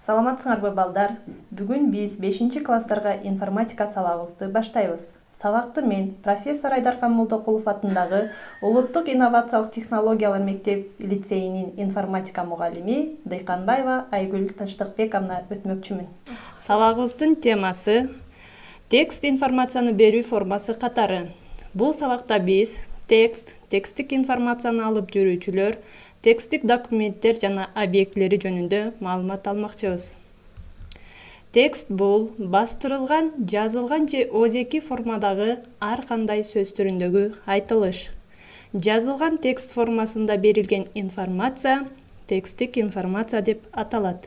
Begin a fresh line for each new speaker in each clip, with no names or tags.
Саламатсыңарбы балдар? Бүгүн биз 5-класстарга информатика сабагыбызды баштайбыз. Сабакты мен профессор Айдаркан Молдокулов атындагы Улуттук инновациялык технологиялар мектеп-лицейинин информатика мугалими Дыйканбаева Айгүл Таштыкбековна өтмөкчүмүн.
Сабагыбыздын темасы текст информацияны берүү формасы катары. Бул сабакта биз тексттик информацияны алып жүрүүчүлөр, тексттик документтер жана объектилери жөнүндө маалымат алмакчыбыз. Текст бул бастырылган, жазылган же озеки формадагы ар кандай сөз түрүндөгү айтылыш. Жазылган текст формасында берилген информация тексттик информация деп аталат.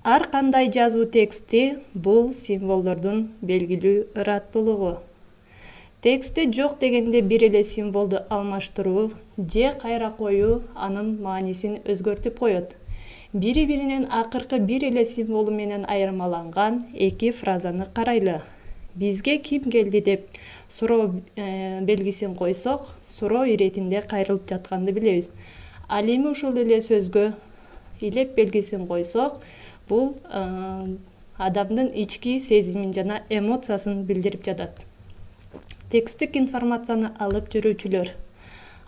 Ар кандай жазуу тексти бул символдордун белгилүү ыраттуулугу. Текстте жок дегенде бир эле символду алмаштыруу же кайра коюу анын маанисин өзгөртүп коет. Бири-биринен акыркы бир эле символу менен айырмаланган эки фразаны карайлы. Бизге ким келди деп суроо белгисин койсок, суроо иретинде кайрылып жатканды билебиз. Ал эми ушул эле сөзгө илеп белгисин койсок, бул адамдын ички сезимин жана эмоциясын билдирип жатат. Тексттик информацияны алып жүрүүчүлөр.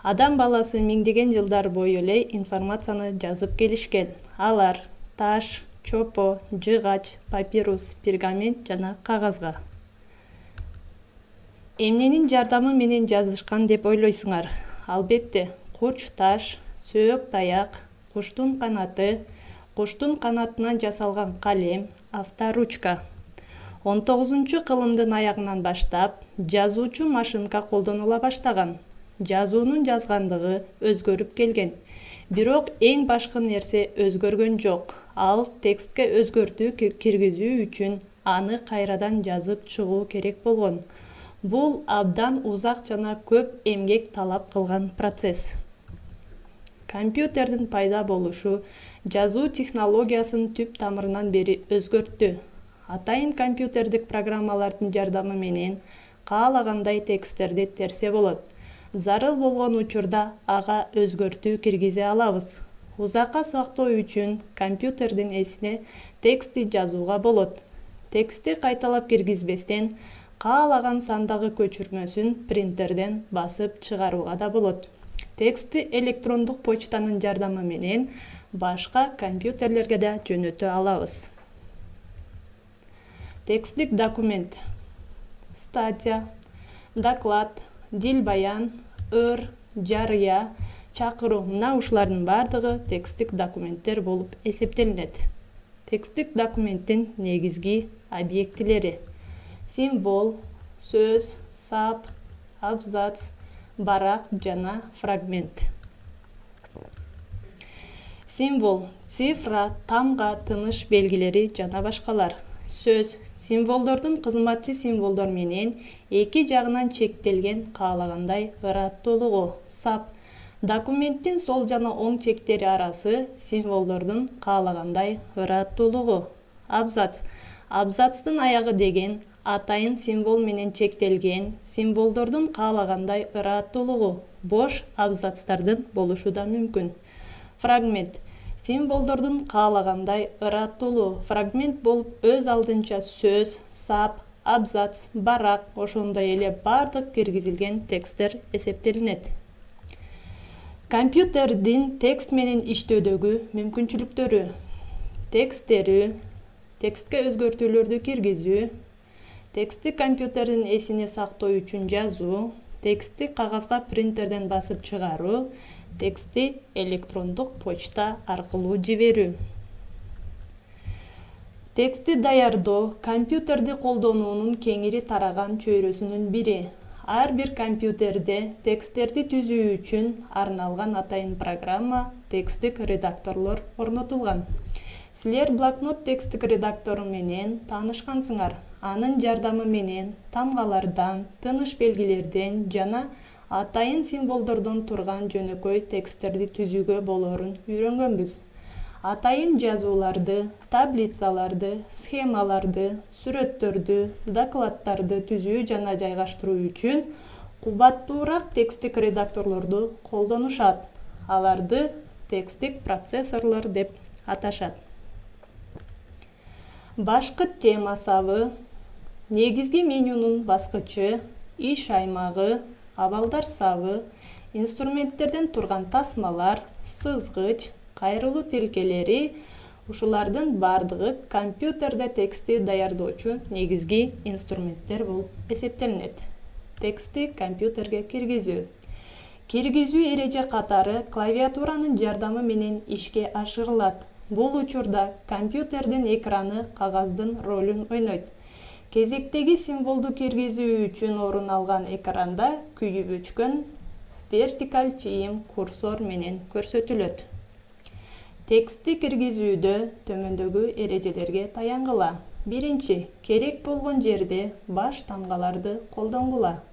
Адам баласы миңдеген жылдар бою эле информацияны жазып келишкен. Алар таш, чопо, жыгач, папирус, пергамент жана кагазга. Эмненин жардамы менен жазышкан деп ойлойсуңар? Албетте, куч таш, сөөк таяк, куштун канаты, куштун канатынан жасалган калем, авторучка. 19-кылымдын аягынан баштап жазуучу машинка колдонула баштаган. Жазуунун жазгандыгы өзгөрүп келген. Бирок эң башкы нерсе өзгөргөн жок. Ал текстке өзгөртүү киргизүү үчүн аны кайрадан жазып чыгуу керек болгон. Бул абдан узак жана көп эмгек талап кылган процесс. Компьютердин пайда болушу жазуу технологиясын түп тамырынан бери өзгөрттү. Атайын компьютердик программалардын жардамы менен каалагандай тексттерди терсе болот. Зарыл болгон учурда ага өзгөртүү киргизе алабыз. Узакка сактоо үчүн компьютердин эсине текстти жазууга болот. Текстти кайталап киргизбестен каалаган сандагы көчүрмөсүн принтерден басып чыгарууга да болот. Текстти электрондук почтанын жардамы менен башка компьютерлерге да жөнөтө алабыз. Тексттик документ, статья, доклад, дил-баян, ыр, жарыя, чакыруу мына ушулардын бардыгы тексттик документтер болуп эсептелинет. Тексттик документтин негизги объектилери: символ, сөз, сап, абзац, барак жана фрагмент. Символ, цифра, тамга, тыныш белгилери жана башкалар. Сөз, символдордун кызматчы символдор менен эки жагынан чектелген каалагандай ыраттуулугу. Сап, документтин сол жана оң чектери арасы символдордун каалагандай ыраттуулугу. Абзац, абзацтын аягы деген атайын символ менен чектелген символдордун каалагандай ыраттуулугу. Бош абзацтардын болушу да мүмкүн. Фрагмент, символдордун каалагандай ыраттуулуу. Фрагмент болуп өз алдынча сөз, сап, абзац, барак, ошондой эле бардык киргизилген тексттер эсептелинет. Компьютердин текст менен иштөөдөгү мүмкүнчүлүктөрү: текст терүү, текстке өзгөртүүлөрдү киргизүү, текстти компьютердин эсине сактоо үчүн жазуу, текстти кагазга принтерден басып чыгаруу, текстти электрондук почта аркылуу жиберүү. Текстти даярдоо компьютерди колдонуунун кеңири тараган чөйрөсүнүн бири. Ар бир компьютерде тексттерди түзүү үчүн арналган атайын программа, тексттик редакторлор орнотулган. Силер блокнот тексттик редактору менен таанышкансыңар. Анын жардамы менен тамгалардан, тыныш белгилерден жана атайын символдордон турган жөнөкөй тексттерди түзүүгө болоорун үйрөнгөнбүз. Атайын жазууларды, таблицаларды, схемаларды, сүрөттөрдү, докладдарды түзүү жана жайгаштыруу үчүн кубаттуураак тексттик редакторлорду колдонушат. Аларды тексттик процессорлор деп аташат. Башкы тема сабы, негизги менюнун баскычы, иш аймагы, абалдар сабы, инструменттерден турган тасмалар, сызгыч, кайрылуу тилкелери, ушулардын бардыгы компьютерде текстти даярдоочу негизги инструменттер болуп эсептелинет. Текстти компьютерге киргизүү. Киргизүү эреже катары клавиатуранын жардамы менен ишке ашырылат. Бул учурда компьютердин экраны кагаздын ролун ойнойт. Кезектеги символду киргизүү үчүн орун алган экранда күйүп өчкөн вертикаль чыйым курсор менен көрсөтүлөт. Текстти киргизүүдө төмөндөгү эрежелерге таянгыла. Биринчи, керек болгон жерде баш тамгаларды колдонгула.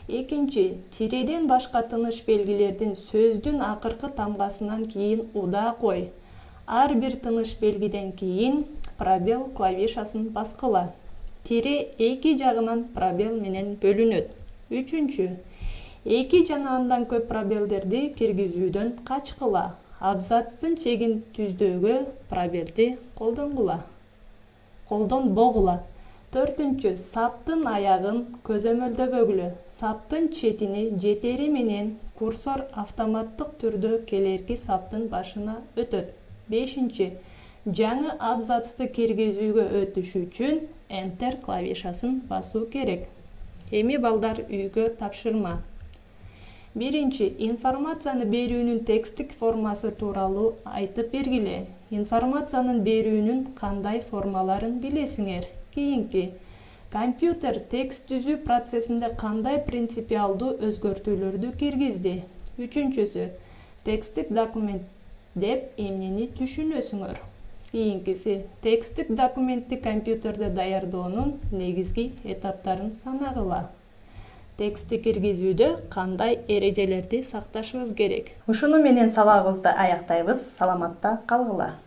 Экинчи, тиреден башка тыныш белгилердин сөздүн акыркы тамгасынан кийин уда кой. Ар бир тыныш белгиден кийин пробел клавишасын баскыла. Тире эки жагынан пробел менен бөлүнөт. Үчүнчү, эки жана андан көп пробелдерди киргизүүдөн качкыла. Абзацтын чегин түздөөгө пробелди колдонбогула. Төртүнчү, саптын аягын көзөмөлдөбөгүлө. Саптын четини жетери менен курсор автоматтык түрдө келерки саптын башына өтөт. Бешинчи, жаңы абзацты киргизүүгө өтүш үчүн Enter клавишасын басуу керек. Эми балдар үйгө тапшырма. Биринчи, информацияны берүүнүн текстик формасы тууралуу айтып бергиле. Информациянын берүүнүн кандай формаларын билесиңер? Кийинки, компьютер текст түзүү процессинде кандай принципиалдуу өзгөртүүлөрдү киргизди? Үчүнчүсү, текстик документ деп эмнени түшүнөсүңөр? Кийинкиси, текстик документти компьютерде даярдоонун негизги этаптарын санагыла. Текстти киргизүүдө кандай эрежелерди сакташыбыз керек?
Ушуну менен сабагыбызды аяктайбыз. Саламатта калгыла.